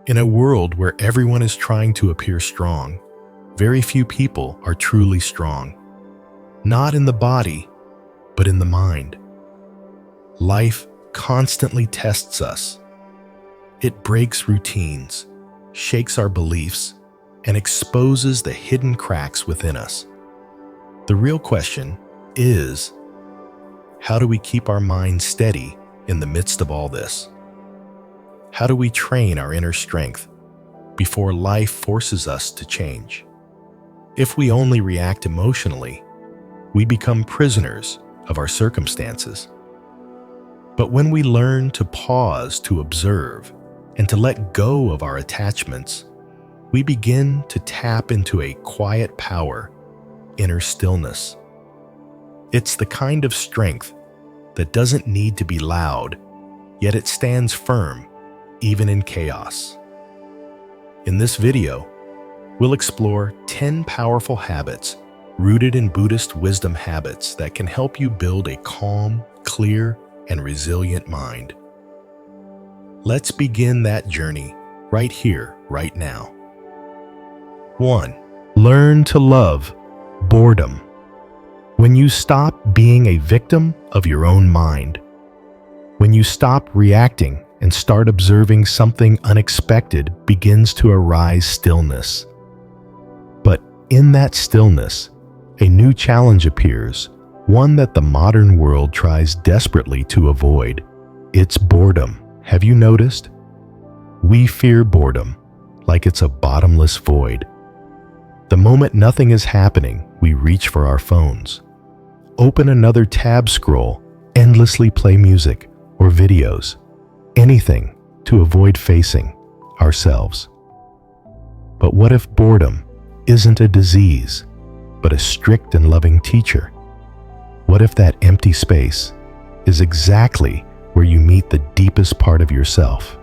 In a world where everyone is trying to appear strong, very few people are truly strong. Not in the body, but in the mind. Life constantly tests us. It breaks routines, shakes our beliefs, and exposes the hidden cracks within us. The real question is, how do we keep our minds steady in the midst of all this? How do we train our inner strength before life forces us to change? If we only react emotionally, we become prisoners of our circumstances. But when we learn to pause, to observe, and to let go of our attachments, we begin to tap into a quiet power, inner stillness. It's the kind of strength that doesn't need to be loud, yet it stands firm even in chaos. In this video, we'll explore 10 powerful habits rooted in Buddhist wisdom habits that can help you build a calm, clear, and resilient mind. Let's begin that journey right here, right now. 1. Learn to love boredom. When you stop being a victim of your own mind, when you stop reacting and start observing, something unexpected begins to arise: stillness. But in that stillness, a new challenge appears, one that the modern world tries desperately to avoid. It's boredom. Have you noticed? We fear boredom like it's a bottomless void. The moment nothing is happening, we reach for our phones. Open another tab, scroll, endlessly play music or videos. Anything to avoid facing ourselves. But what if boredom isn't a disease, but a strict and loving teacher? What if that empty space is exactly where you meet the deepest part of yourself?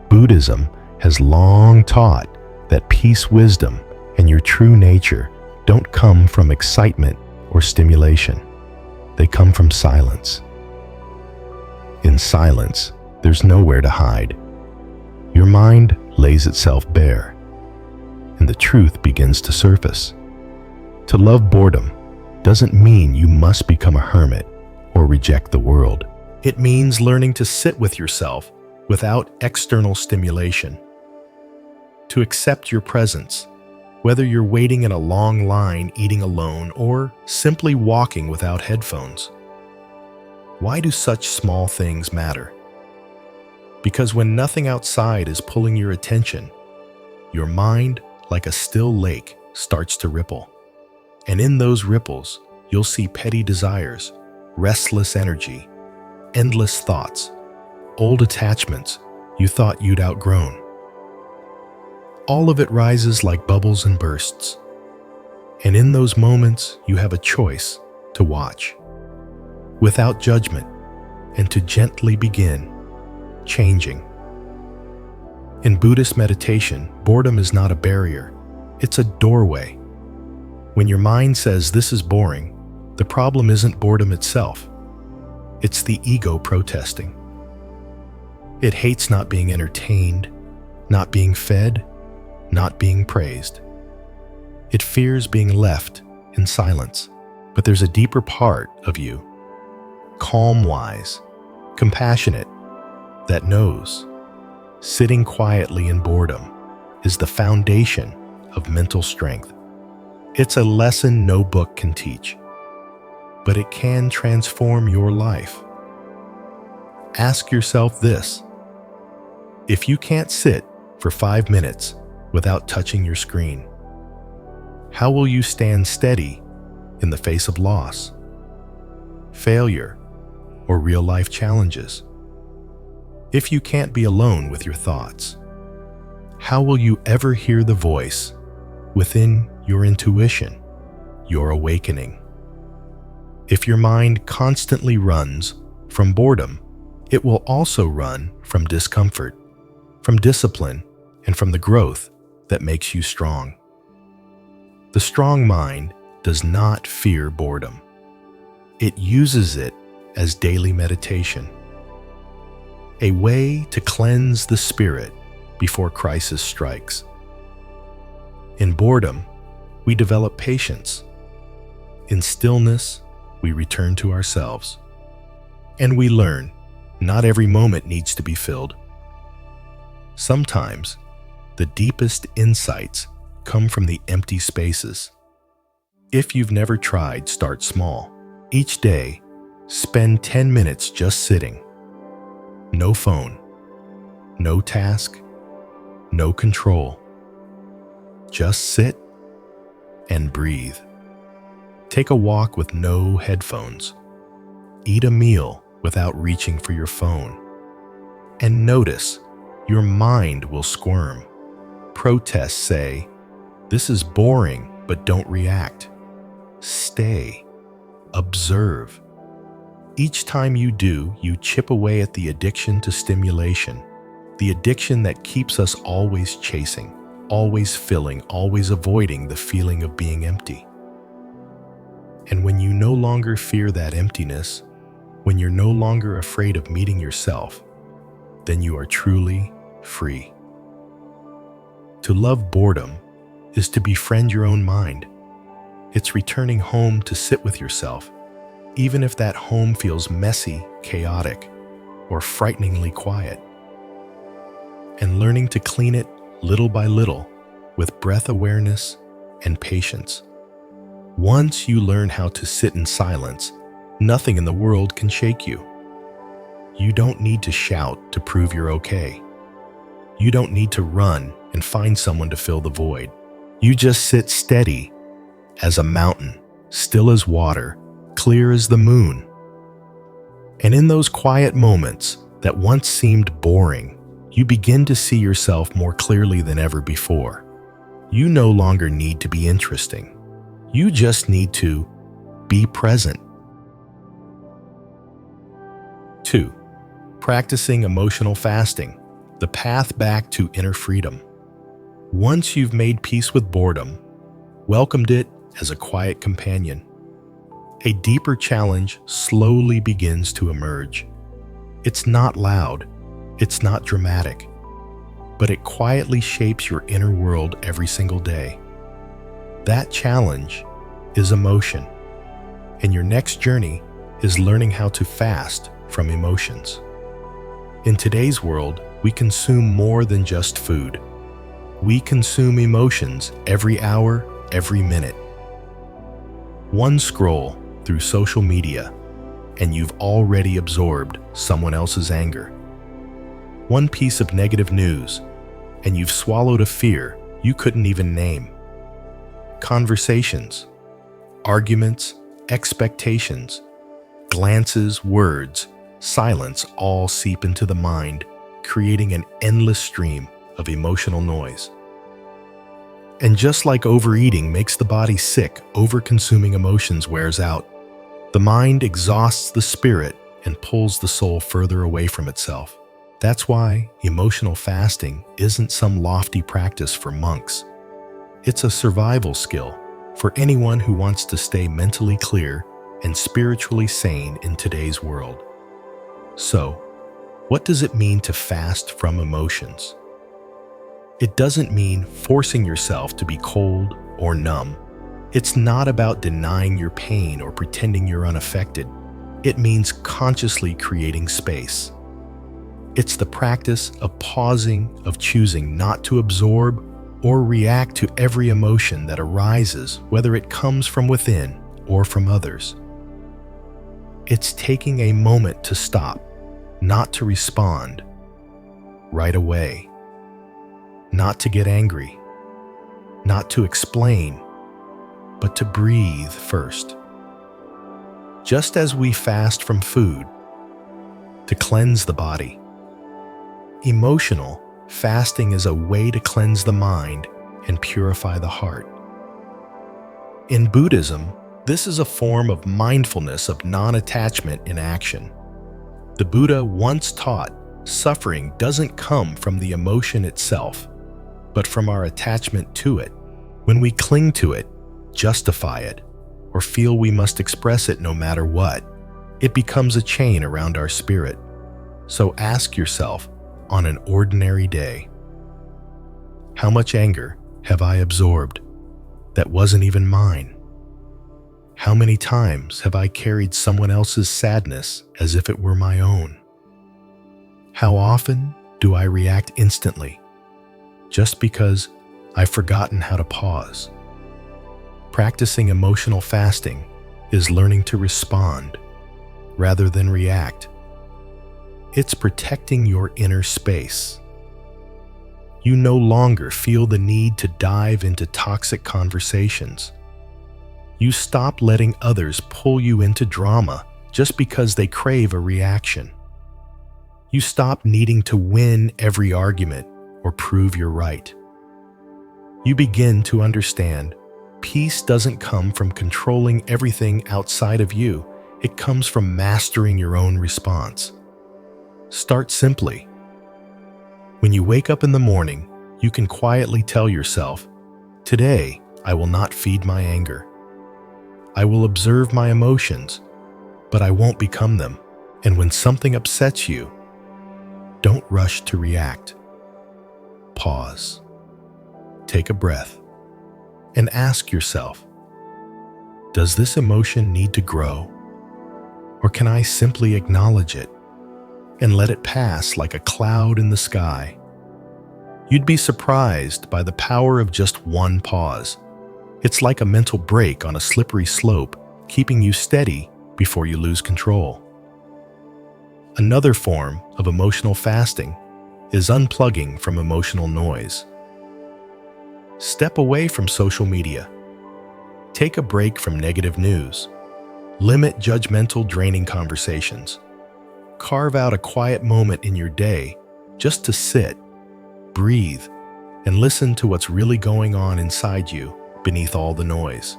Buddhism has long taught that peace, wisdom, and your true nature don't come from excitement or stimulation. They come from silence. In silence, there's nowhere to hide. Your mind lays itself bare, and the truth begins to surface. To love boredom doesn't mean you must become a hermit or reject the world. It means learning to sit with yourself without external stimulation. To accept your presence, whether you're waiting in a long line, eating alone, or simply walking without headphones. Why do such small things matter? Because when nothing outside is pulling your attention, your mind, like a still lake, starts to ripple. And in those ripples, you'll see petty desires, restless energy, endless thoughts, old attachments you thought you'd outgrown. All of it rises like bubbles and bursts. And in those moments, you have a choice to watch, without judgment, and to gently begin changing. In Buddhist meditation, boredom is not a barrier, it's a doorway. When your mind says this is boring, the problem isn't boredom itself. It's the ego protesting. It hates not being entertained, not being fed, not being praised. It fears being left in silence. But there's a deeper part of you, calm-wise, compassionate, that knows sitting quietly in boredom is the foundation of mental strength. It's a lesson no book can teach, but it can transform your life. Ask yourself this: if you can't sit for 5 minutes without touching your screen, how will you stand steady in the face of loss, failure, or real-life challenges? If you can't be alone with your thoughts, how will you ever hear the voice within your intuition, your awakening? If your mind constantly runs from boredom, it will also run from discomfort, from discipline, and from the growth that makes you strong. The strong mind does not fear boredom. It uses it as daily meditation, a way to cleanse the spirit before crisis strikes. In boredom, we develop patience. In stillness, we return to ourselves. And we learn not every moment needs to be filled. Sometimes, the deepest insights come from the empty spaces. If you've never tried, start small. Each day, spend 10 minutes just sitting. No phone, no task, no control. Just sit and breathe. Take a walk with no headphones. Eat a meal without reaching for your phone. And notice your mind will squirm. Protests say, "This is boring," but don't react. Stay. Observe. Each time you do, you chip away at the addiction to stimulation, the addiction that keeps us always chasing, always filling, always avoiding the feeling of being empty. And when you no longer fear that emptiness, when you're no longer afraid of meeting yourself, then you are truly free. To love boredom is to befriend your own mind. It's returning home to sit with yourself, even if that home feels messy, chaotic, or frighteningly quiet. And learning to clean it little by little with breath awareness and patience. Once you learn how to sit in silence, nothing in the world can shake you. You don't need to shout to prove you're okay. You don't need to run and find someone to fill the void. You just sit steady as a mountain, still as water, clear as the moon. And in those quiet moments that once seemed boring, you begin to see yourself more clearly than ever before. You no longer need to be interesting. You just need to be present. 2. Practicing emotional fasting, the path back to inner freedom. Once you've made peace with boredom, welcomed it as a quiet companion, a deeper challenge slowly begins to emerge. It's not loud, it's not dramatic, but it quietly shapes your inner world every single day. That challenge is emotion, and your next journey is learning how to fast from emotions. In today's world, we consume more than just food. We consume emotions every hour, every minute. One scroll through social media, and you've already absorbed someone else's anger. One piece of negative news, and you've swallowed a fear you couldn't even name. Conversations, arguments, expectations, glances, words, silence all seep into the mind, creating an endless stream of emotional noise. And just like overeating makes the body sick, over-consuming emotions wears out. The mind exhausts the spirit and pulls the soul further away from itself. That's why emotional fasting isn't some lofty practice for monks. It's a survival skill for anyone who wants to stay mentally clear and spiritually sane in today's world. So, what does it mean to fast from emotions? It doesn't mean forcing yourself to be cold or numb. It's not about denying your pain or pretending you're unaffected. It means consciously creating space. It's the practice of pausing, of choosing not to absorb or react to every emotion that arises, whether it comes from within or from others. It's taking a moment to stop, not to respond right away, not to get angry, not to explain, but to breathe first. Just as we fast from food to cleanse the body, emotional fasting is a way to cleanse the mind and purify the heart. In Buddhism, this is a form of mindfulness of non-attachment in action. The Buddha once taught suffering doesn't come from the emotion itself, but from our attachment to it. When we cling to it, justify it, or feel we must express it no matter what, it becomes a chain around our spirit. So ask yourself, on an ordinary day, How much anger have I absorbed that wasn't even mine? How many times have I carried someone else's sadness as if it were my own? How often do I react instantly just because I've forgotten how to pause? Practicing emotional fasting is learning to respond rather than react. It's protecting your inner space. You no longer feel the need to dive into toxic conversations. You stop letting others pull you into drama just because they crave a reaction. You stop needing to win every argument or prove you're right. You begin to understand peace doesn't come from controlling everything outside of you. It comes from mastering your own response. Start simply. When you wake up in the morning, you can quietly tell yourself, "Today, I will not feed my anger. I will observe my emotions, but I won't become them." And when something upsets you, don't rush to react. Pause. Take a breath and ask yourself, does this emotion need to grow? Or can I simply acknowledge it and let it pass like a cloud in the sky? You'd be surprised by the power of just one pause. It's like a mental break on a slippery slope, keeping you steady before you lose control. Another form of emotional fasting is unplugging from emotional noise. Step away from social media. Take a break from negative news. Limit judgmental, draining conversations. Carve out a quiet moment in your day just to sit, breathe, and listen to what's really going on inside you beneath all the noise.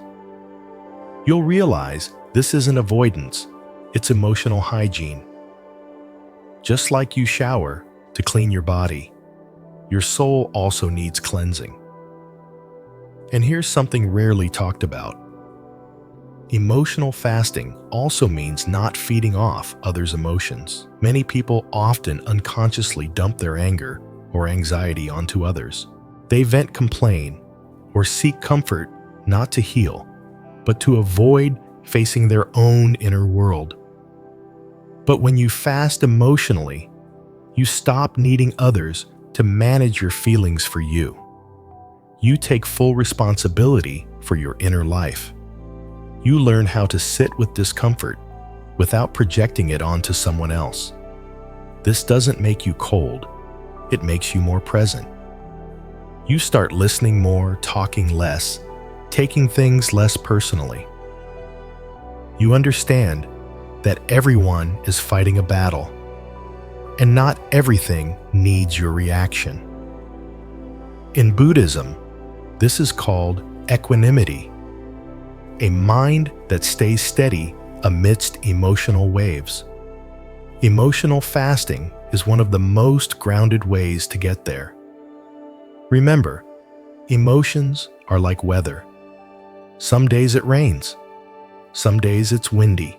You'll realize this isn't avoidance, it's emotional hygiene. Just like you shower to clean your body, your soul also needs cleansing. And here's something rarely talked about. Emotional fasting also means not feeding off others' emotions. Many people often unconsciously dump their anger or anxiety onto others. They vent, complain, or seek comfort not to heal, but to avoid facing their own inner world. But when you fast emotionally, you stop needing others to manage your feelings for you. You take full responsibility for your inner life. You learn how to sit with discomfort without projecting it onto someone else. This doesn't make you cold, it makes you more present. You start listening more, talking less, taking things less personally. You understand that everyone is fighting a battle, and not everything needs your reaction. In Buddhism, this is called equanimity, a mind that stays steady amidst emotional waves. Emotional fasting is one of the most grounded ways to get there. Remember, emotions are like weather. Some days it rains, some days it's windy,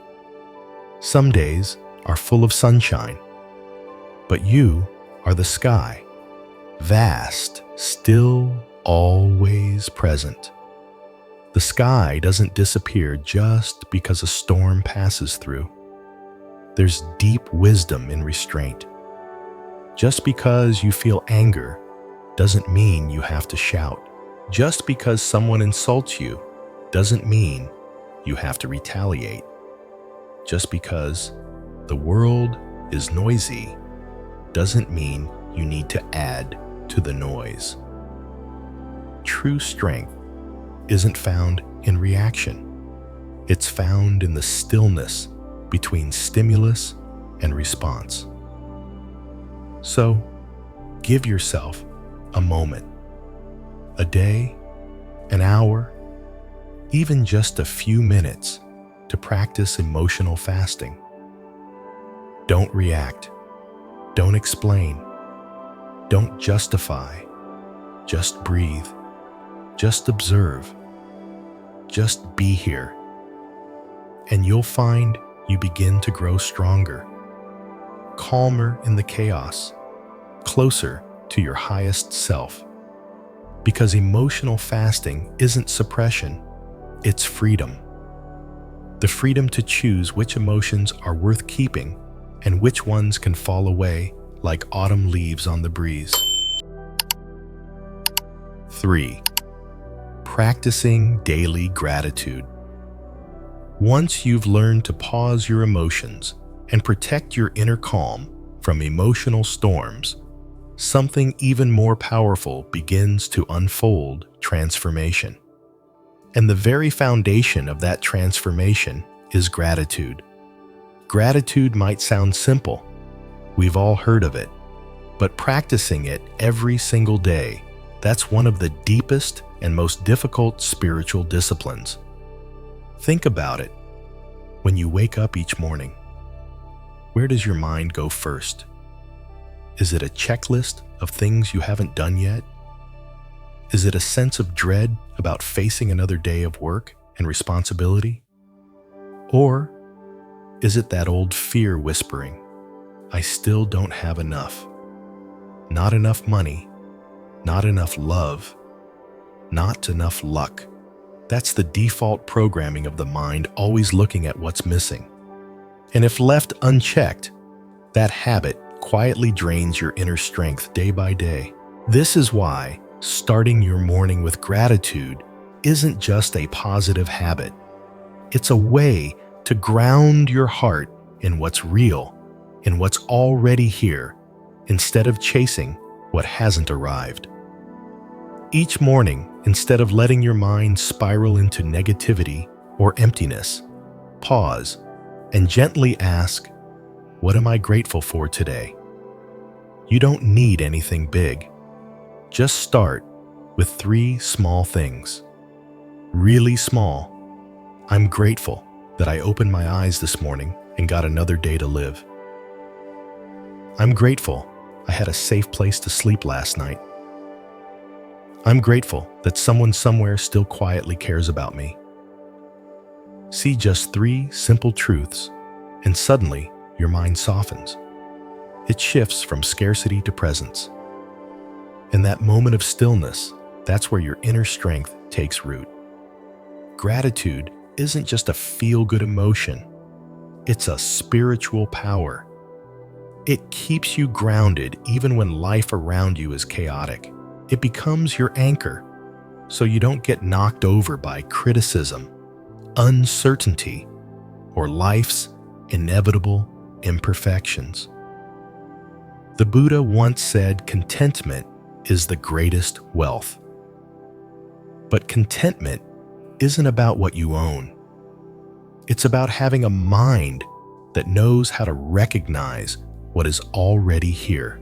some days are full of sunshine. But you are the sky, vast, still, always present. The sky doesn't disappear just because a storm passes through. There's deep wisdom in restraint. Just because you feel anger doesn't mean you have to shout. Just because someone insults you doesn't mean you have to retaliate. Just because the world is noisy doesn't mean you need to add to the noise. True strength isn't found in reaction. It's found in the stillness between stimulus and response. So, give yourself a moment, a day, an hour, even just a few minutes to practice emotional fasting. Don't react. Don't explain. Don't justify. Just breathe. Just observe. Just be here. And you'll find you begin to grow stronger, calmer in the chaos, closer to your highest self. Because emotional fasting isn't suppression, it's freedom. The freedom to choose which emotions are worth keeping and which ones can fall away like autumn leaves on the breeze. 3. Practicing daily gratitude. Once you've learned to pause your emotions and protect your inner calm from emotional storms, something even more powerful begins to unfold: transformation. And the very foundation of that transformation is gratitude. Gratitude might sound simple. We've all heard of it. But practicing it every single day, that's one of the deepest and most difficult spiritual disciplines. Think about it. When you wake up each morning, where does your mind go first? Is it a checklist of things you haven't done yet? Is it a sense of dread about facing another day of work and responsibility? Or is it that old fear whispering, I still don't have enough? Not enough money, not enough love, not enough luck. That's the default programming of the mind, always looking at what's missing. And if left unchecked, that habit quietly drains your inner strength day by day. This is why starting your morning with gratitude isn't just a positive habit. It's a way to ground your heart in what's real, in what's already here, instead of chasing what hasn't arrived. Each morning, instead of letting your mind spiral into negativity or emptiness, pause and gently ask, what am I grateful for today? You don't need anything big. Just start with 3 small things. Really small. I'm grateful that I opened my eyes this morning and got another day to live. I'm grateful I had a safe place to sleep last night. I'm grateful that someone somewhere still quietly cares about me. See just 3 simple truths, and suddenly your mind softens. It shifts from scarcity to presence. In that moment of stillness, that's where your inner strength takes root. Gratitude isn't just a feel-good emotion. It's a spiritual power. It keeps you grounded even when life around you is chaotic. It becomes your anchor, so you don't get knocked over by criticism, uncertainty, or life's inevitable imperfections. The Buddha once said contentment is the greatest wealth. But contentment isn't about what you own. It's about having a mind that knows how to recognize what is already here.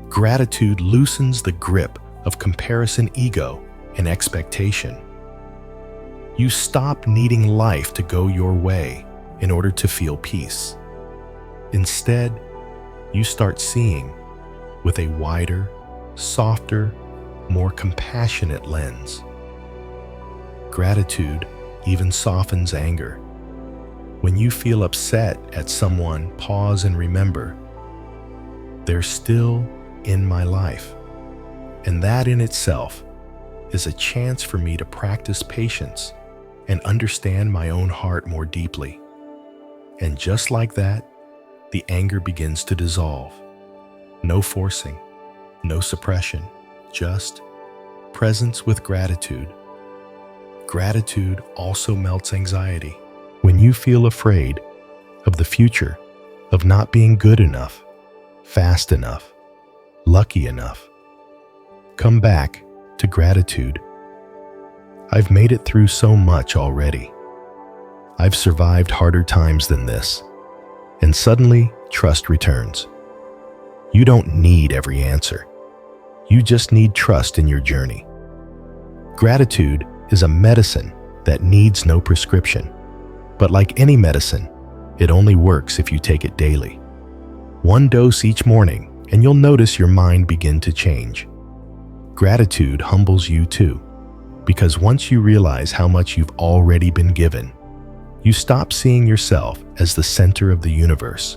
Gratitude loosens the grip of comparison, ego, and expectation. You stop needing life to go your way in order to feel peace. Instead, you start seeing with a wider, softer, more compassionate lens. Gratitude even softens anger. When you feel upset at someone, pause and remember, they're still in my life. And that in itself is a chance for me to practice patience and understand my own heart more deeply. And just like that, the anger begins to dissolve. No forcing, no suppression, just presence with gratitude. Gratitude also melts anxiety. When you feel afraid of the future, of not being good enough, fast enough, lucky enough, come back to gratitude. I've made it through so much already. I've survived harder times than this. And suddenly, trust returns. You don't need every answer. You just need trust in your journey. Gratitude is a medicine that needs no prescription. But like any medicine, it only works if you take it daily. 1 dose each morning, and you'll notice your mind begin to change. Gratitude humbles you too, because once you realize how much you've already been given, you stop seeing yourself as the center of the universe.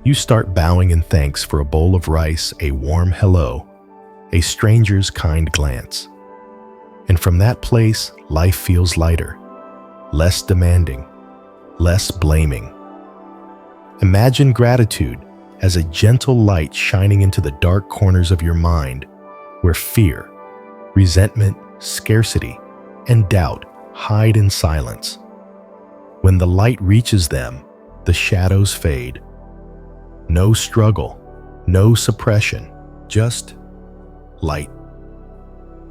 You start bowing in thanks for a bowl of rice, a warm hello, a stranger's kind glance. And from that place, life feels lighter, less demanding, less blaming. Imagine gratitude as a gentle light shining into the dark corners of your mind, where fear, resentment, scarcity, and doubt hide in silence. When the light reaches them, the shadows fade. No struggle, no suppression, just light.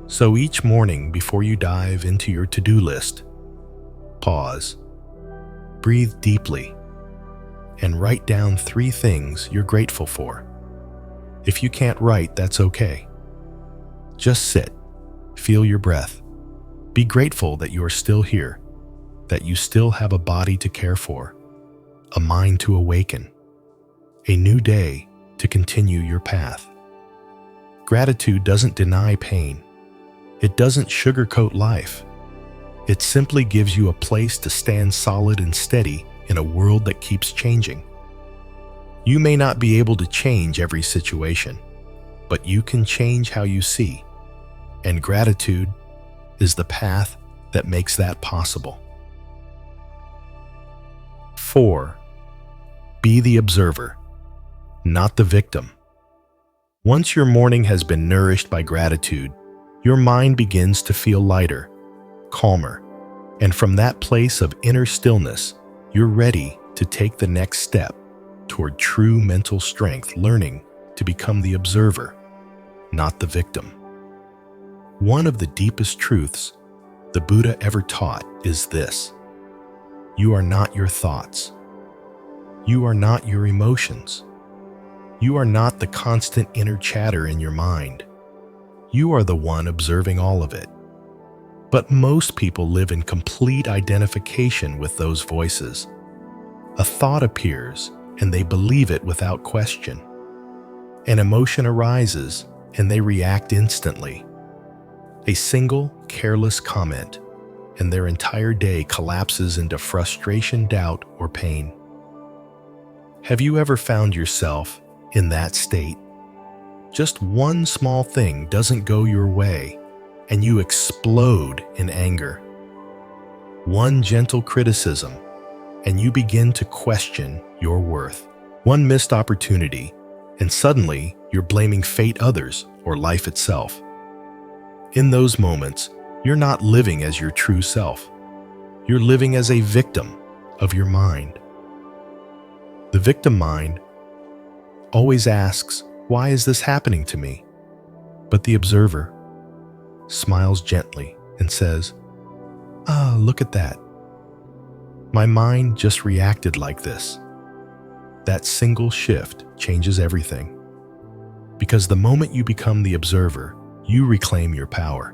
So each morning before you dive into your to-do list, pause, breathe deeply, and write down 3 things you're grateful for. If you can't write, that's okay. Just sit, feel your breath. Be grateful that you are still here, that you still have a body to care for, a mind to awaken, a new day to continue your path. Gratitude doesn't deny pain. It doesn't sugarcoat life. It simply gives you a place to stand solid and steady in a world that keeps changing. You may not be able to change every situation, but you can change how you see. And gratitude is the path that makes that possible. 4. Be the observer, not the victim. Once your morning has been nourished by gratitude, your mind begins to feel lighter, calmer, and from that place of inner stillness, you're ready to take the next step toward true mental strength, learning to become the observer, not the victim. One of the deepest truths the Buddha ever taught is this: you are not your thoughts. You are not your emotions. You are not the constant inner chatter in your mind. You are the one observing all of it. But most people live in complete identification with those voices. A thought appears, and they believe it without question. An emotion arises, and they react instantly. A single, careless comment, and their entire day collapses into frustration, doubt, or pain. Have you ever found yourself in that state? Just one small thing doesn't go your way, and you explode in anger. One gentle criticism, and you begin to question your worth. One missed opportunity, and suddenly you're blaming fate, others, or life itself. In those moments, you're not living as your true self. You're living as a victim of your mind. The victim mind always asks, "Why is this happening to me?" But the observer smiles gently and says, "Look at that. My mind just reacted like this." That single shift changes everything. Because the moment you become the observer, you reclaim your power.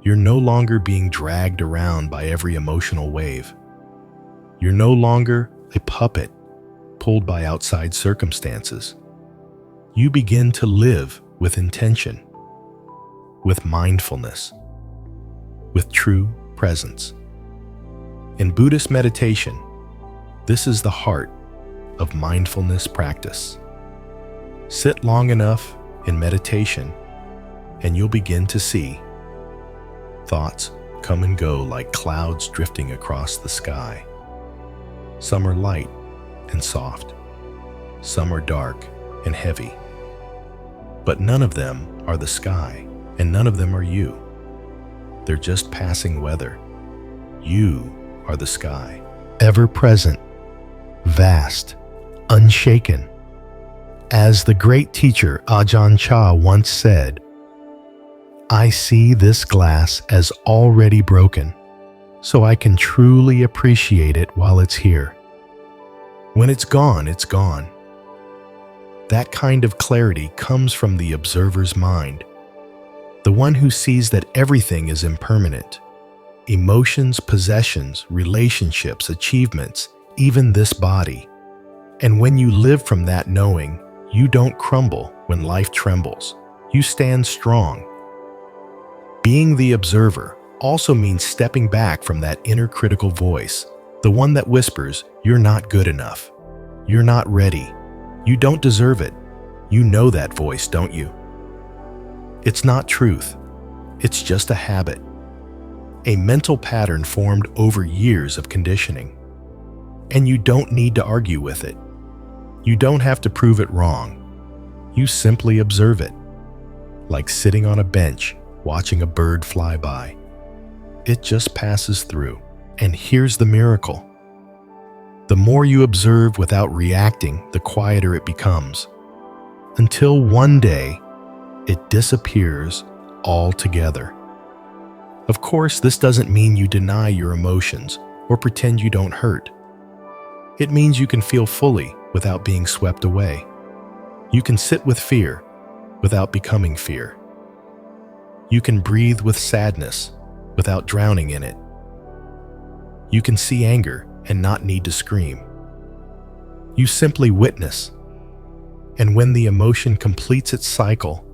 You're no longer being dragged around by every emotional wave. You're no longer a puppet pulled by outside circumstances. You begin to live with intention, with mindfulness, with true presence. In Buddhist meditation, this is the heart of mindfulness practice. Sit long enough in meditation, and you'll begin to see thoughts come and go like clouds drifting across the sky. Some are light and soft. Some are dark and heavy. But none of them are the sky, and none of them are you. They're just passing weather. You are the sky, ever present, vast, unshaken. As the great teacher Ajahn Chah once said, "I see this glass as already broken, so I can truly appreciate it while it's here. When it's gone, it's gone." That kind of clarity comes from the observer's mind, the one who sees that everything is impermanent. Emotions, possessions, relationships, achievements, even this body. And when you live from that knowing, you don't crumble when life trembles. You stand strong. Being the observer also means stepping back from that inner critical voice, the one that whispers, "You're not good enough. You're not ready. You don't deserve it." You know that voice, don't you? It's not truth. It's just a habit. A mental pattern formed over years of conditioning. And you don't need to argue with it. You don't have to prove it wrong. You simply observe it, like sitting on a bench watching a bird fly by. It just passes through. And here's the miracle. The more you observe without reacting, the quieter it becomes, until one day it disappears altogether. Of course, this doesn't mean you deny your emotions or pretend you don't hurt. It means you can feel fully without being swept away. You can sit with fear without becoming fear. You can breathe with sadness without drowning in it. You can see anger and not need to scream. You simply witness, and when the emotion completes its cycle,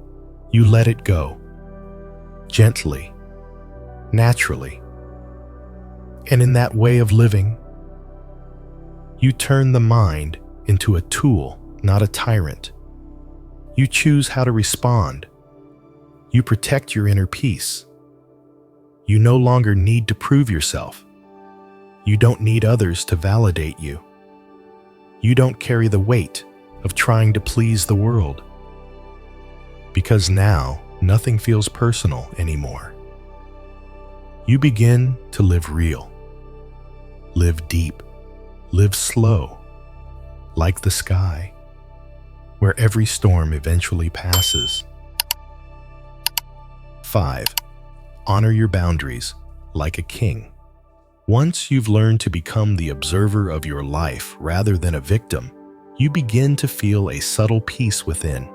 you let it go, gently, naturally. And in that way of living, you turn the mind into a tool, not a tyrant. You choose how to respond. You protect your inner peace. You no longer need to prove yourself. You don't need others to validate you. You don't carry the weight of trying to please the world. Because now, nothing feels personal anymore. You begin to live real, live deep, live slow, like the sky, where every storm eventually passes. 5. Honor your boundaries like a king. Once you've learned to become the observer of your life rather than a victim, you begin to feel a subtle peace within,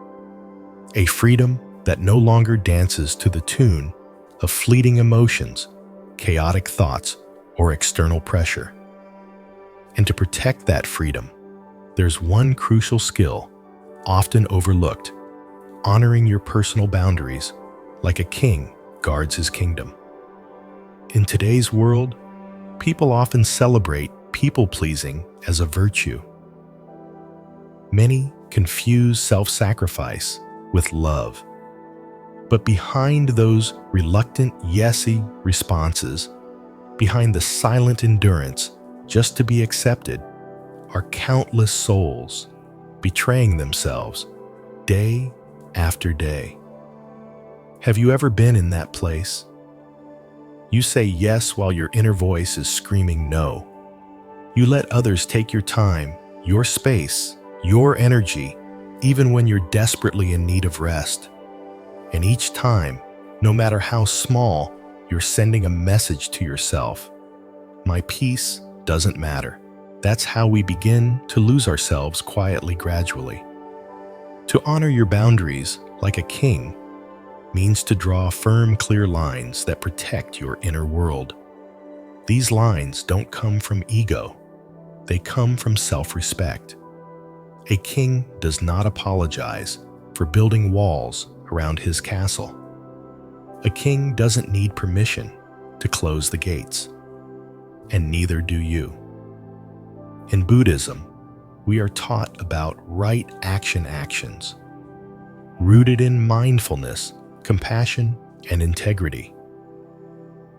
a freedom that no longer dances to the tune of fleeting emotions, chaotic thoughts, or external pressure. And to protect that freedom, there's one crucial skill, often overlooked: honoring your personal boundaries like a king guards his kingdom. In today's world, people often celebrate people-pleasing as a virtue. Many confuse self-sacrifice with love. But behind those reluctant, yesy responses, behind the silent endurance just to be accepted, are countless souls betraying themselves day after day. Have you ever been in that place? You say yes while your inner voice is screaming no. You let others take your time, your space, your energy, even when you're desperately in need of rest. And each time, no matter how small, you're sending a message to yourself. My peace doesn't matter. That's how we begin to lose ourselves quietly, gradually. To honor your boundaries like a king means to draw firm, clear lines that protect your inner world. These lines don't come from ego. They come from self-respect. A king does not apologize for building walls around his castle. A king doesn't need permission to close the gates, and neither do you. In Buddhism, we are taught about right actions, rooted in mindfulness, compassion, and integrity.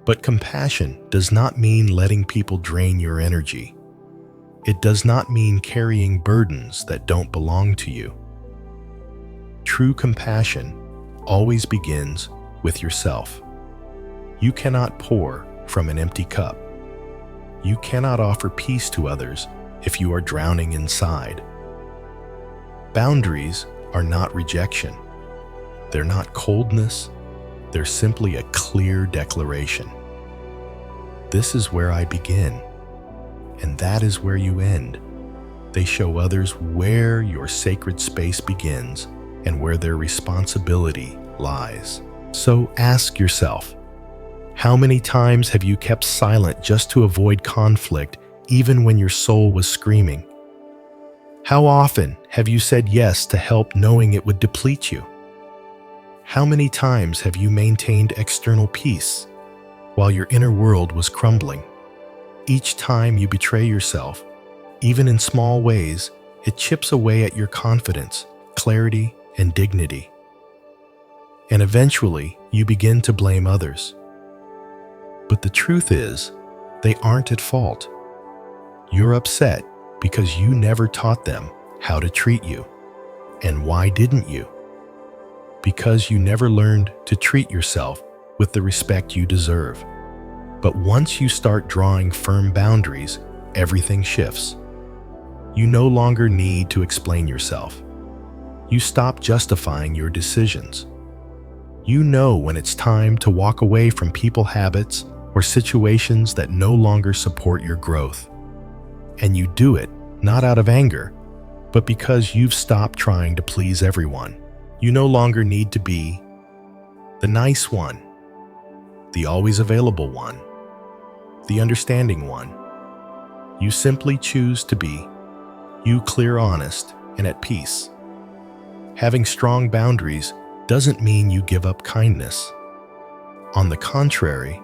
But compassion does not mean letting people drain your energy. It does not mean carrying burdens that don't belong to you. True compassion always begins with yourself. You cannot pour from an empty cup. You cannot offer peace to others if you are drowning inside. Boundaries are not rejection. They're not coldness. They're simply a clear declaration. This is where I begin, and that is where you end. They show others where your sacred space begins and where their responsibility lies. So ask yourself, how many times have you kept silent just to avoid conflict, even when your soul was screaming? How often have you said yes to help knowing it would deplete you? How many times have you maintained external peace while your inner world was crumbling? Each time you betray yourself, even in small ways, it chips away at your confidence, clarity, and dignity. and eventually you begin to blame others. But the truth is, they aren't at fault. You're upset because you never taught them how to treat you. And why didn't you? Because you never learned to treat yourself with the respect you deserve. But once you start drawing firm boundaries, everything shifts. You no longer need to explain yourself. You stop justifying your decisions. You know when it's time to walk away from people, habits, or situations that no longer support your growth. And you do it not out of anger, but because you've stopped trying to please everyone. You no longer need to be the nice one, the always available one, the understanding one. You simply choose to be you, clear, honest, and at peace. Having strong boundaries doesn't mean you give up kindness. On the contrary,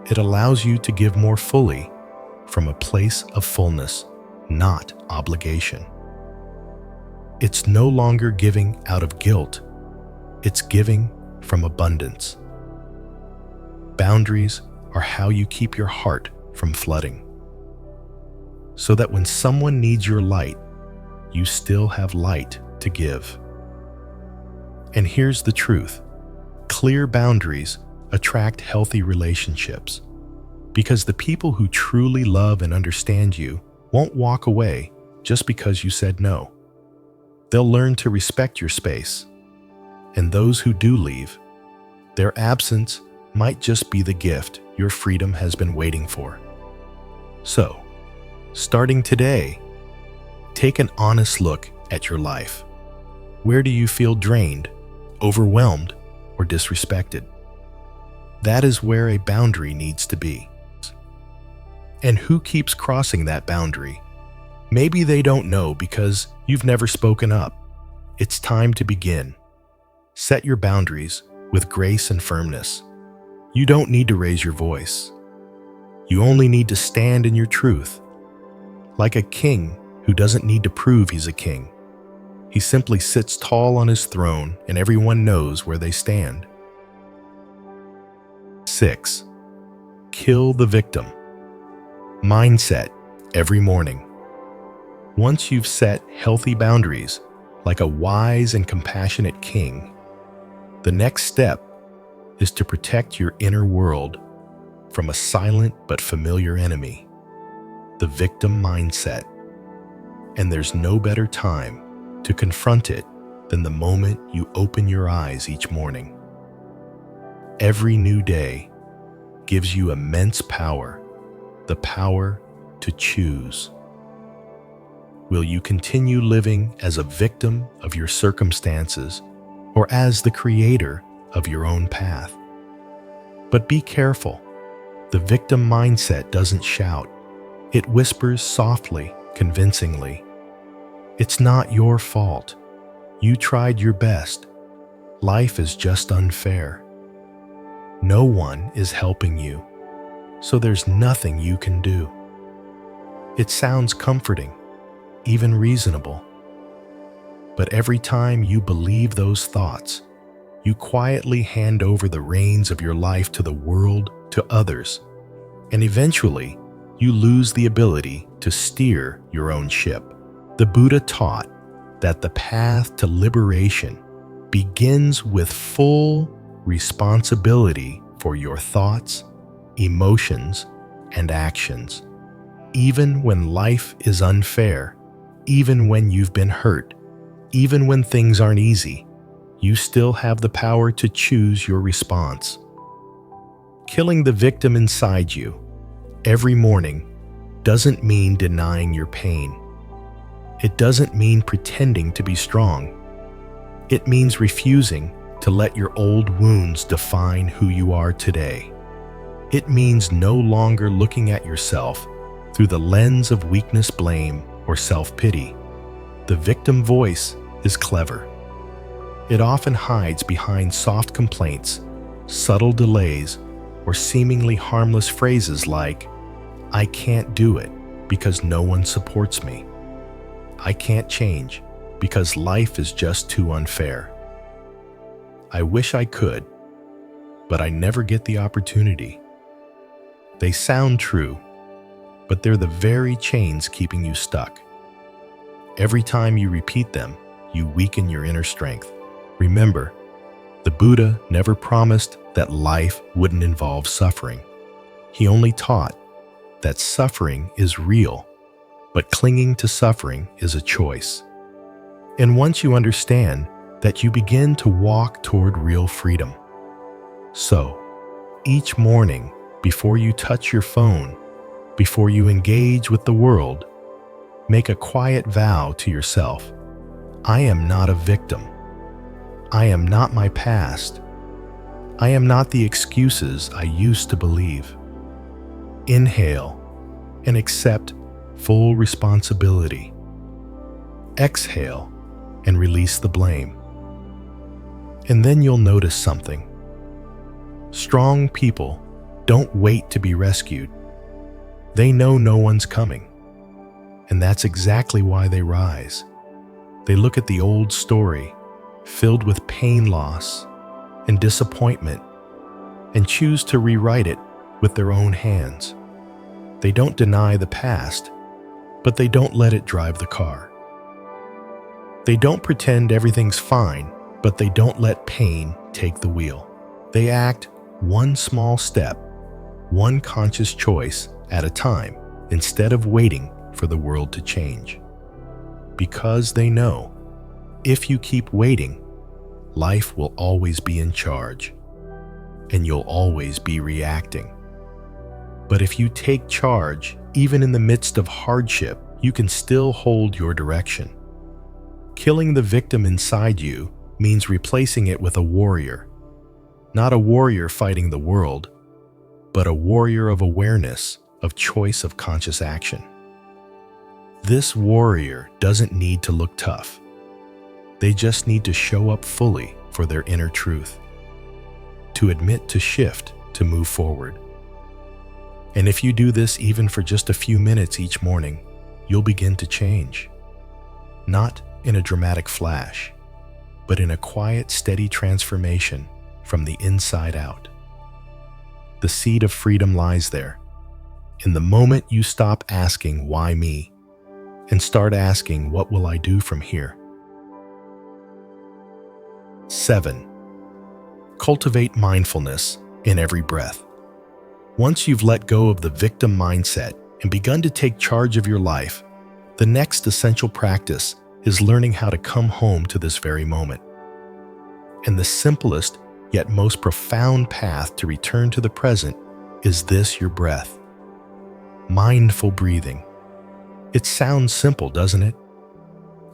it allows you to give more fully from a place of fullness, not obligation. It's no longer giving out of guilt. It's giving from abundance. Boundaries are how you keep your heart from flooding, so that when someone needs your light, you still have light to give. And here's the truth. Clear boundaries attract healthy relationships, because the people who truly love and understand you won't walk away just because you said no. They'll learn to respect your space. And those who do leave, their absence might just be the gift your freedom has been waiting for. So, starting today, take an honest look at your life. Where do you feel drained, overwhelmed, or disrespected? That is where a boundary needs to be. And who keeps crossing that boundary? Maybe they don't know because you've never spoken up. It's time to begin. Set your boundaries with grace and firmness. You don't need to raise your voice. You only need to stand in your truth. Like a king who doesn't need to prove he's a king. He simply sits tall on his throne and everyone knows where they stand. 6. Kill the victim mindset every morning. Once you've set healthy boundaries, like a wise and compassionate king, the next step is to protect your inner world from a silent but familiar enemy, the victim mindset. And there's no better time to confront it than the moment you open your eyes each morning. Every new day gives you immense power, the power to choose. Will you continue living as a victim of your circumstances or as the creator of your own path? But be careful. The victim mindset doesn't shout. It whispers softly, convincingly. It's not your fault. You tried your best. Life is just unfair. No one is helping you, so there's nothing you can do. It sounds comforting, even reasonable. But every time you believe those thoughts, you quietly hand over the reins of your life to the world, to others, and eventually you lose the ability to steer your own ship. The Buddha taught that the path to liberation begins with full responsibility for your thoughts, emotions, and actions. Even when life is unfair, even when you've been hurt, even when things aren't easy, you still have the power to choose your response. Killing the victim inside you every morning doesn't mean denying your pain. It doesn't mean pretending to be strong. It means refusing to let your old wounds define who you are today. It means no longer looking at yourself through the lens of weakness, blame, or self-pity. The victim voice is clever. It often hides behind soft complaints, subtle delays, or seemingly harmless phrases like, "I can't do it because no one supports me. I can't change because life is just too unfair." I wish I could, but I never get the opportunity. They sound true, but they're the very chains keeping you stuck. Every time you repeat them, you weaken your inner strength. Remember, the Buddha never promised that life wouldn't involve suffering. He only taught that suffering is real, but clinging to suffering is a choice. And once you understand that, you begin to walk toward real freedom. So, each morning, before you touch your phone, before you engage with the world, make a quiet vow to yourself. I am not a victim. I am not my past. I am not the excuses I used to believe. Inhale and accept full responsibility. Exhale and release the blame. And then you'll notice something. Strong people don't wait to be rescued. They know no one's coming. And that's exactly why they rise. They look at the old story, filled with pain, loss, and disappointment, and choose to rewrite it with their own hands. They don't deny the past, but they don't let it drive the car. They don't pretend everything's fine, but they don't let pain take the wheel. They act one small step, one conscious choice at a time, instead of waiting for the world to change. Because they know, if you keep waiting, life will always be in charge, and you'll always be reacting. But if you take charge, even in the midst of hardship, you can still hold your direction. Killing the victim inside you means replacing it with a warrior. Not a warrior fighting the world, but a warrior of awareness, of choice, of conscious action. This warrior doesn't need to look tough. They just need to show up fully for their inner truth, to admit to shift, to move forward. And if you do this even for just a few minutes each morning, you'll begin to change. Not in a dramatic flash, but in a quiet, steady transformation from the inside out. The seed of freedom lies there. In the moment you stop asking, "Why me?" and start asking, "What will I do from here?" 7. Cultivate mindfulness in every breath. Once you've let go of the victim mindset and begun to take charge of your life, the next essential practice is learning how to come home to this very moment. And the simplest yet most profound path to return to the present is this: your breath. Mindful breathing. It sounds simple, doesn't it?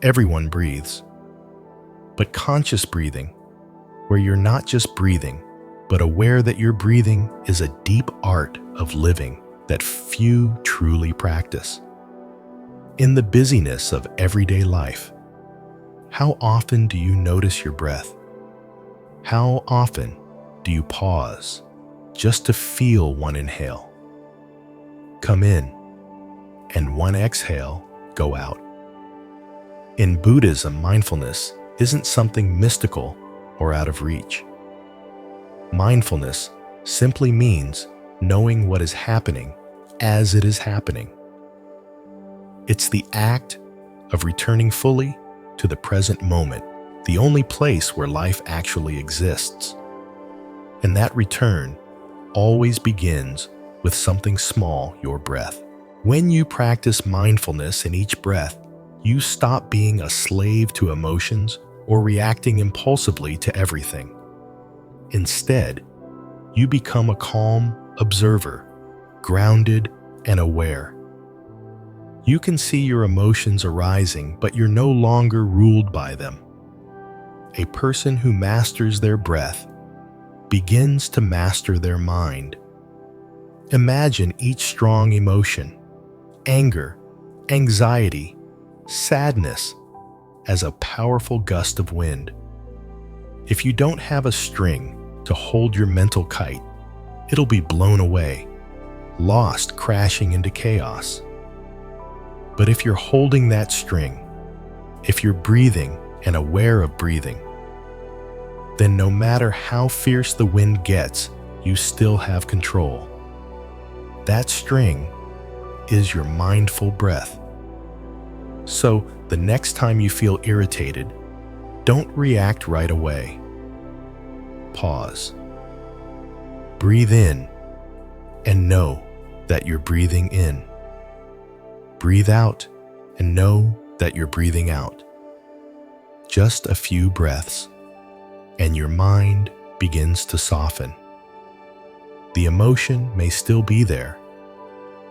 Everyone breathes. But conscious breathing, where you're not just breathing, but aware that your breathing is a deep art of living that few truly practice. In the busyness of everyday life, how often do you notice your breath? How often do you pause just to feel one inhale come in and one exhale go out? In Buddhism, mindfulness isn't something mystical or out of reach. Mindfulness simply means knowing what is happening as it is happening. It's the act of returning fully to the present moment, the only place where life actually exists. And that return always begins with something small: your breath. When you practice mindfulness in each breath, you stop being a slave to emotions or reacting impulsively to everything. Instead, you become a calm observer, grounded and aware. You can see your emotions arising, but you're no longer ruled by them. A person who masters their breath begins to master their mind. Imagine each strong emotion, anger, anxiety, sadness, as a powerful gust of wind. If you don't have a string to hold your mental kite, it'll be blown away, lost, crashing into chaos. But if you're holding that string, if you're breathing and aware of breathing, then no matter how fierce the wind gets, you still have control. That string is your mindful breath. So, the next time you feel irritated, don't react right away. Pause. Breathe in and know that you're breathing in. Breathe out and know that you're breathing out. Just a few breaths, and your mind begins to soften. The emotion may still be there,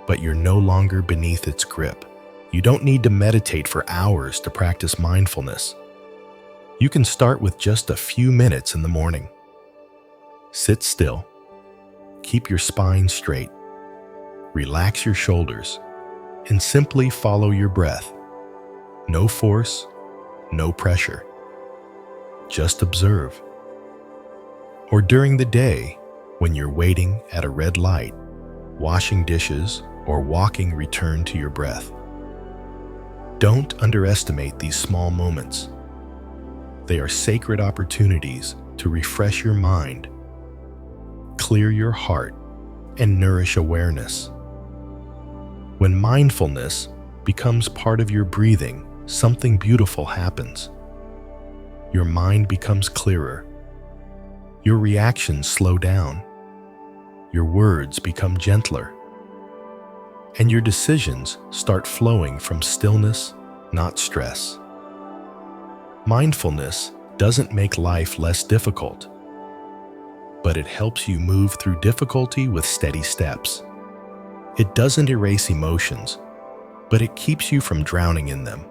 but you're no longer beneath its grip. You don't need to meditate for hours to practice mindfulness. You can start with just a few minutes in the morning. Sit still. Keep your spine straight. Relax your shoulders, and simply follow your breath. No force, no pressure. Just observe. Or during the day, when you're waiting at a red light, washing dishes, or walking, return to your breath. Don't underestimate these small moments. They are sacred opportunities to refresh your mind, clear your heart, and nourish awareness. When mindfulness becomes part of your breathing, something beautiful happens. Your mind becomes clearer. Your reactions slow down. Your words become gentler. And your decisions start flowing from stillness, not stress. Mindfulness doesn't make life less difficult, but it helps you move through difficulty with steady steps. It doesn't erase emotions, but it keeps you from drowning in them.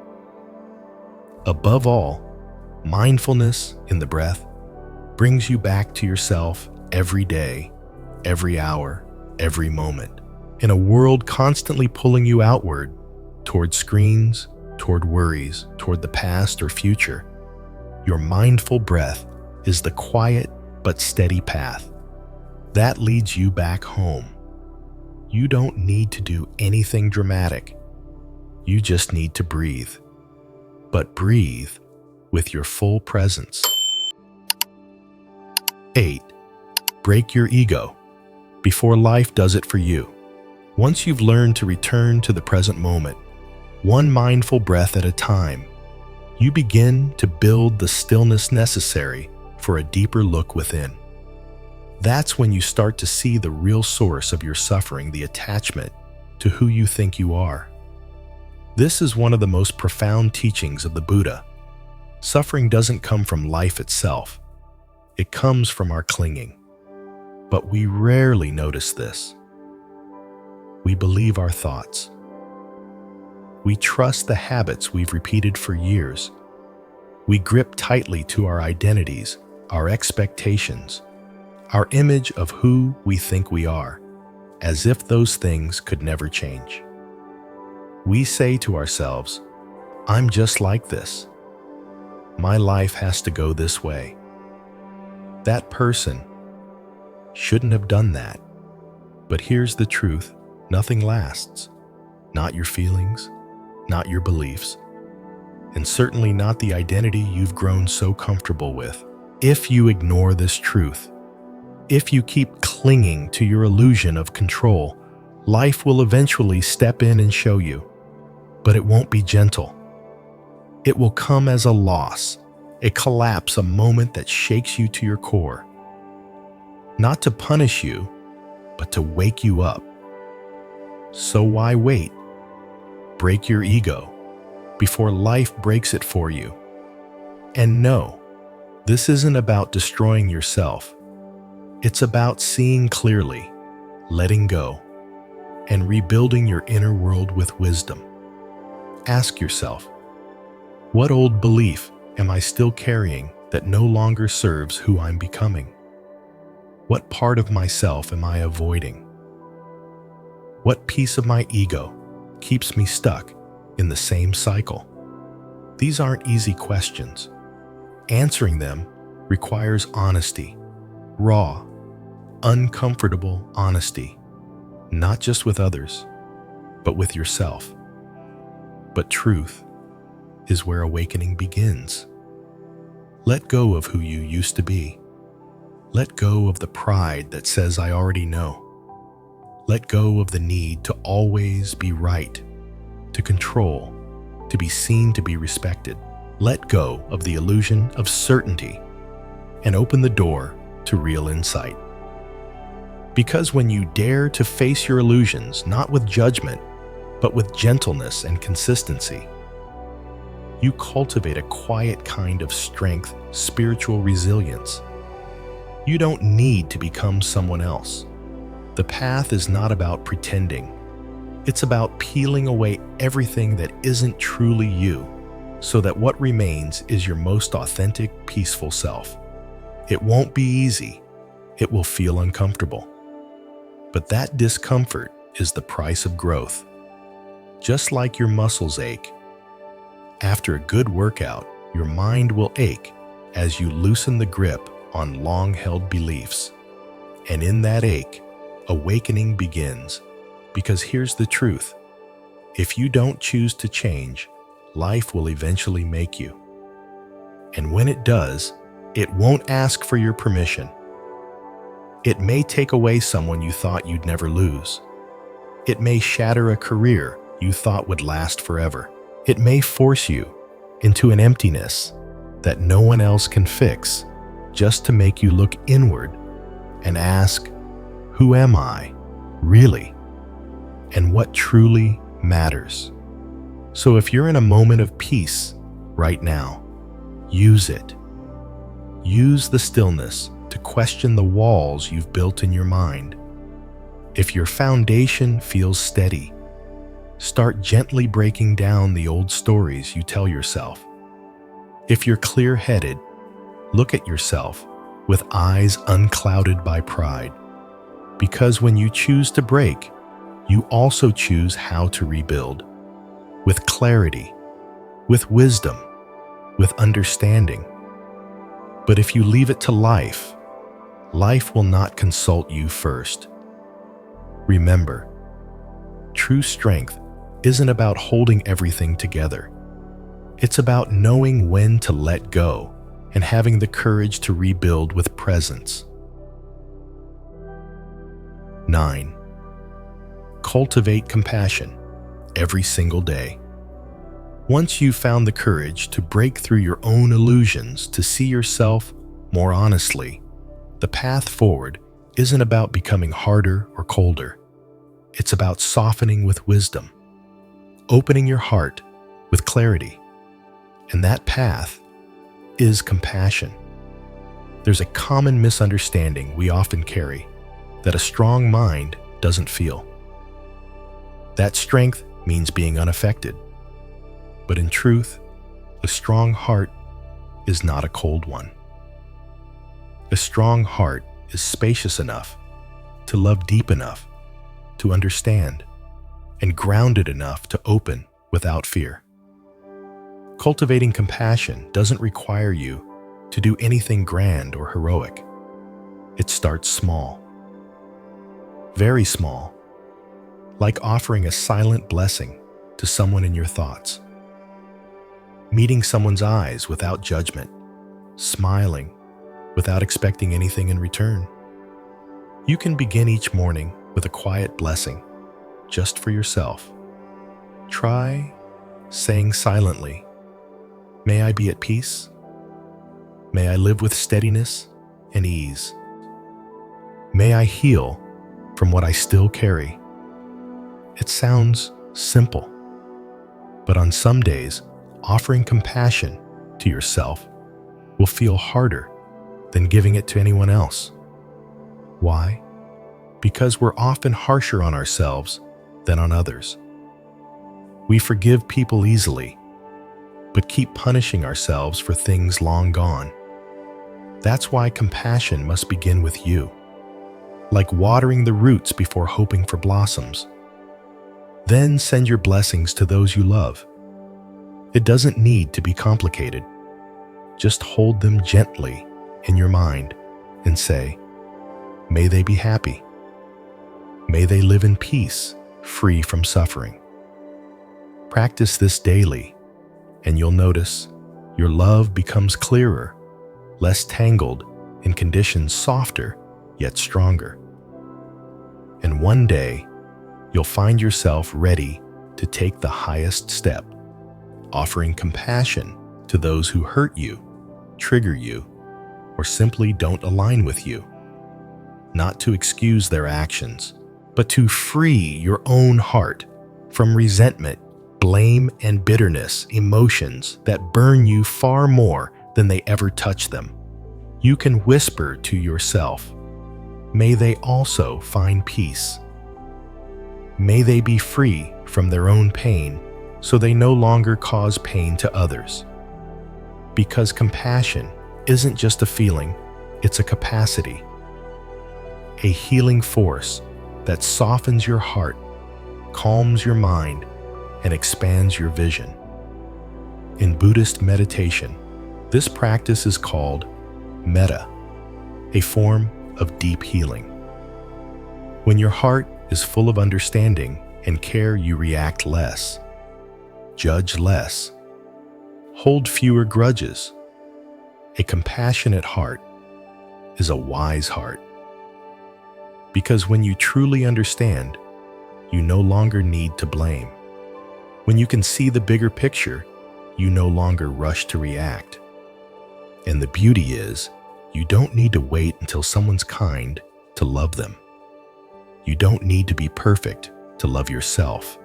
Above all, mindfulness in the breath brings you back to yourself every day, every hour, every moment. In a world constantly pulling you outward, toward screens, toward worries, toward the past or future, your mindful breath is the quiet but steady path that leads you back home. You don't need to do anything dramatic. You just need to breathe. But breathe with your full presence. 8. Break your ego before life does it for you. Once you've learned to return to the present moment, one mindful breath at a time, you begin to build the stillness necessary for a deeper look within. That's when you start to see the real source of your suffering, the attachment to who you think you are. This is one of the most profound teachings of the Buddha. Suffering doesn't come from life itself. It comes from our clinging. But we rarely notice this. We believe our thoughts. We trust the habits we've repeated for years. We grip tightly to our identities, our expectations, our image of who we think we are, as if those things could never change. We say to ourselves, "I'm just like this. My life has to go this way. That person shouldn't have done that." But here's the truth. Nothing lasts. Not your feelings, not your beliefs, and certainly not the identity you've grown so comfortable with. If you ignore this truth, if you keep clinging to your illusion of control, life will eventually step in and show you. But it won't be gentle. It will come as a loss, a collapse, a moment that shakes you to your core. Not to punish you, but to wake you up. So why wait? Break your ego before life breaks it for you. And no, this isn't about destroying yourself. It's about seeing clearly, letting go, and rebuilding your inner world with wisdom. Ask yourself, what old belief am I still carrying that no longer serves who I'm becoming? What part of myself am I avoiding? What piece of my ego keeps me stuck in the same cycle? These aren't easy questions. Answering them requires honesty, raw, uncomfortable honesty, not just with others, but with yourself. But truth is where awakening begins. Let go of who you used to be. Let go of the pride that says I already know. Let go of the need to always be right, to control, to be seen, to be respected. Let go of the illusion of certainty and open the door to real insight. Because when you dare to face your illusions, not with judgment, but with gentleness and consistency, you cultivate a quiet kind of strength, spiritual resilience. You don't need to become someone else. The path is not about pretending. It's about peeling away everything that isn't truly you, so that what remains is your most authentic, peaceful self. It won't be easy. It will feel uncomfortable. But that discomfort is the price of growth. Just like your muscles ache, after a good workout, your mind will ache as you loosen the grip on long-held beliefs. And in that ache, awakening begins. Because here's the truth. If you don't choose to change, life will eventually make you. And when it does, it won't ask for your permission. It may take away someone you thought you'd never lose. It may shatter a career you thought would last forever. It may force you into an emptiness that no one else can fix, just to make you look inward and ask, who am I, really? And what truly matters? So if you're in a moment of peace right now, use it. Use the stillness to question the walls you've built in your mind. If your foundation feels steady, start gently breaking down the old stories you tell yourself. If you're clear-headed, look at yourself with eyes unclouded by pride. Because when you choose to break, you also choose how to rebuild. With clarity, with wisdom, with understanding. But if you leave it to life, life will not consult you first. Remember, true strength isn't about holding everything together. It's about knowing when to let go and having the courage to rebuild with presence. 9. Cultivate compassion every single day. Once you've found the courage to break through your own illusions, to see yourself more honestly, the path forward isn't about becoming harder or colder. It's about softening with wisdom, opening your heart with clarity. And that path is compassion. There's a common misunderstanding we often carry, that a strong mind doesn't feel. That strength means being unaffected. But in truth, a strong heart is not a cold one. A strong heart is spacious enough to love deep enough to understand, and grounded enough to open without fear. Cultivating compassion doesn't require you to do anything grand or heroic. It starts small, very small, like offering a silent blessing to someone in your thoughts, meeting someone's eyes without judgment, smiling without expecting anything in return. You can begin each morning with a quiet blessing, just for yourself. Try saying silently, "May I be at peace. May I live with steadiness and ease. May I heal from what I still carry." It sounds simple, but on some days, offering compassion to yourself will feel harder than giving it to anyone else. Why? Because we're often harsher on ourselves than on others. We forgive people easily, but keep punishing ourselves for things long gone. That's why compassion must begin with you, like watering the roots before hoping for blossoms. Then send your blessings to those you love. It doesn't need to be complicated. Just hold them gently in your mind and say, "May they be happy. May they live in peace, free from suffering." Practice this daily, and you'll notice your love becomes clearer less tangled, and conditions softer yet stronger. And one day, you'll find yourself ready to take the highest step, offering compassion to those who hurt you, trigger you, or simply don't align with you. Not to excuse their actions, but to free your own heart from resentment, blame, and bitterness, emotions that burn you far more than they ever touch them. You can whisper to yourself, "May they also find peace. May they be free from their own pain so they no longer cause pain to others." Because compassion isn't just a feeling, it's a capacity, a healing force that softens your heart, calms your mind, and expands your vision. In Buddhist meditation, this practice is called metta, a form of deep healing. When your heart is full of understanding and care, you react less, judge less, hold fewer grudges. A compassionate heart is a wise heart. Because when you truly understand, you no longer need to blame. When you can see the bigger picture, you no longer rush to react. And the beauty is, you don't need to wait until someone's kind to love them. You don't need to be perfect to love yourself.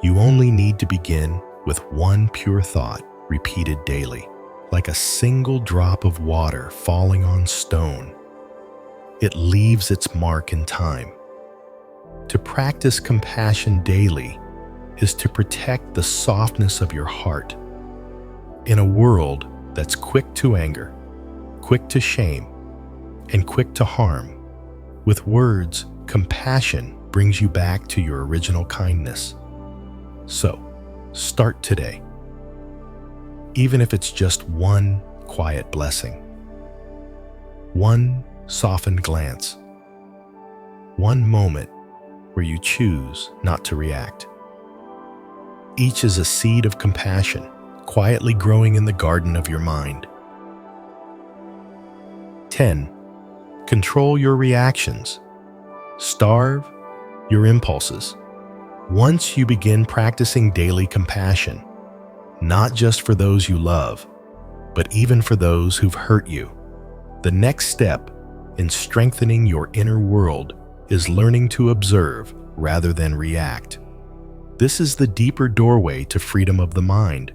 You only need to begin with one pure thought repeated daily, like a single drop of water falling on stone. It leaves its mark in time. To practice compassion daily is to protect the softness of your heart. In a world that's quick to anger, quick to shame, and quick to harm, with words, compassion brings you back to your original kindness. So, start today. Even if it's just one quiet blessing, one softened glance, one moment where you choose not to react. Each is a seed of compassion, quietly growing in the garden of your mind. 10. Control your reactions. Starve your impulses. Once you begin practicing daily compassion, not just for those you love, but even for those who've hurt you, the next step in strengthening your inner world is learning to observe rather than react. This is the deeper doorway to freedom of the mind.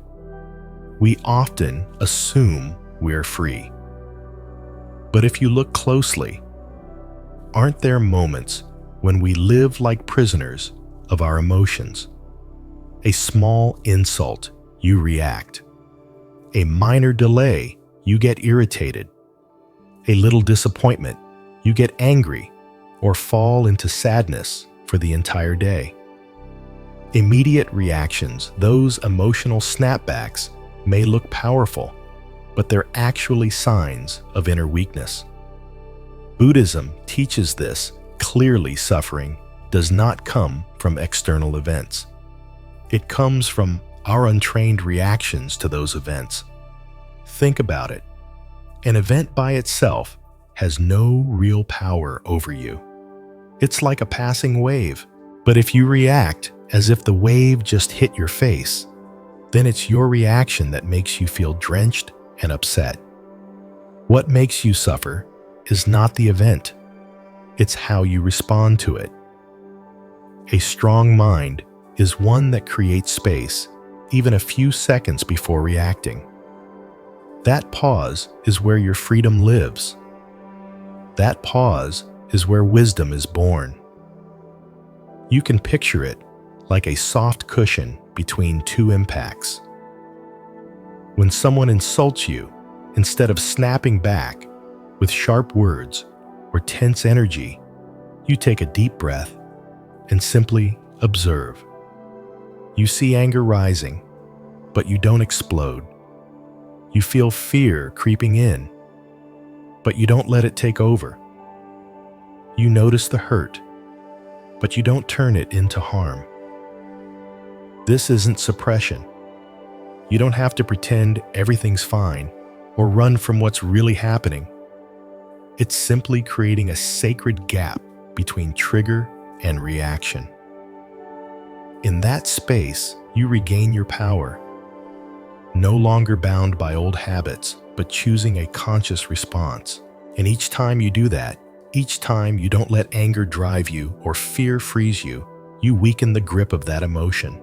We often assume we're free. But if you look closely, aren't there moments when we live like prisoners of our emotions? A small insult, you react. A minor delay, you get irritated. A little disappointment, you get angry or fall into sadness for the entire day. Immediate reactions, those emotional snapbacks, may look powerful, but they're actually signs of inner weakness. Buddhism teaches this clearly. Suffering does not come from external events. It comes from our untrained reactions to those events. Think about it. An event by itself has no real power over you. It's like a passing wave, but if you react as if the wave just hit your face, then it's your reaction that makes you feel drenched and upset. What makes you suffer is not the event, it's how you respond to it. A strong mind is one that creates space even a few seconds before reacting. That pause is where your freedom lives. That pause is where wisdom is born. You can picture it like a soft cushion between two impacts. When someone insults you, instead of snapping back with sharp words or tense energy, you take a deep breath and simply observe. You see anger rising, but you don't explode. You feel fear creeping in, but you don't let it take over. You notice the hurt, but you don't turn it into harm. This isn't suppression. You don't have to pretend everything's fine. or run from what's really happening. It's simply creating a sacred gap between trigger and reaction. In that space, you regain your power, no longer bound by old habits, but choosing a conscious response. And each time you do that, each time you don't let anger drive you or fear freeze you, you weaken the grip of that emotion.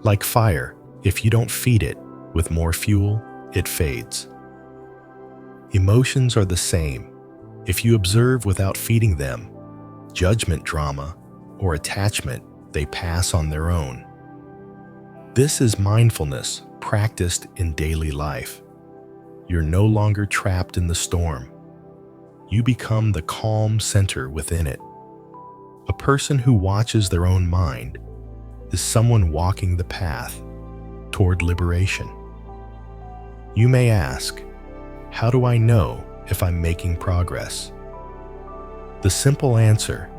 Like fire, if you don't feed it with more fuel, it fades. Emotions are the same. If you observe without feeding them, judgment drama, or attachment, they pass on their own. This is mindfulness practiced in daily life. You're no longer trapped in the storm. You become the calm center within it. A person who watches their own mind is someone walking the path toward liberation. You may ask, how do I know if I'm making progress? The simple answer: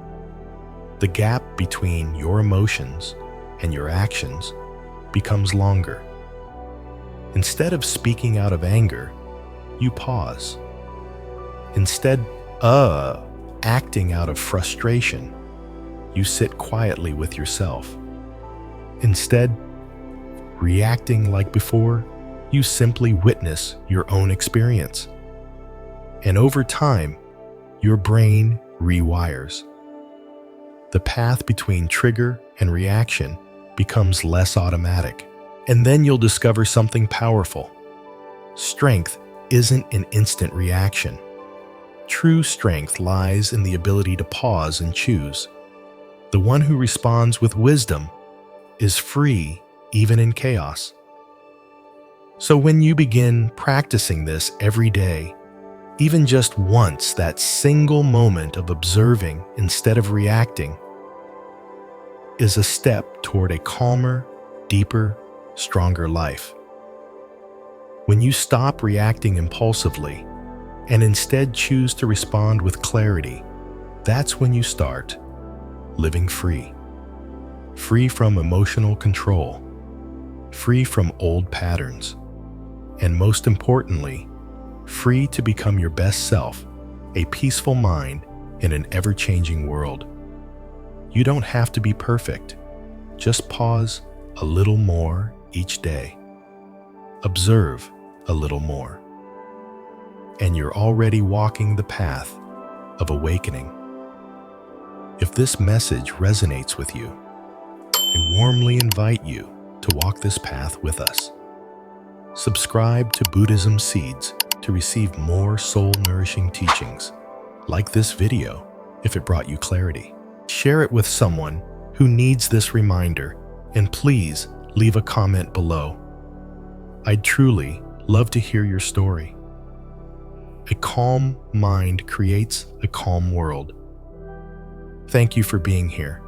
the gap between your emotions and your actions becomes longer. Instead of speaking out of anger, you pause. Instead of acting out of frustration, you sit quietly with yourself. Instead, reacting like before, you simply witness your own experience. And over time, your brain rewires. The path between trigger and reaction becomes less automatic. And then you'll discover something powerful. Strength isn't an instant reaction. True strength lies in the ability to pause and choose. The one who responds with wisdom is free even in chaos. So when you begin practicing this every day, even just once, that single moment of observing instead of reacting is a step toward a calmer, deeper, stronger life. When you stop reacting impulsively and instead choose to respond with clarity, that's when you start living free. Free from emotional control, free from old patterns, and most importantly, free to become your best self, a peaceful mind in an ever-changing world. You don't have to be perfect. Just pause a little more each day. Observe a little more. And you're already walking the path of awakening. If this message resonates with you, I warmly invite you to walk this path with us. Subscribe to Buddhism Seeds to receive more soul-nourishing teachings. Like this video if it brought you clarity. Share it with someone who needs this reminder, and please leave a comment below. I'd truly love to hear your story. A calm mind creates a calm world. Thank you for being here.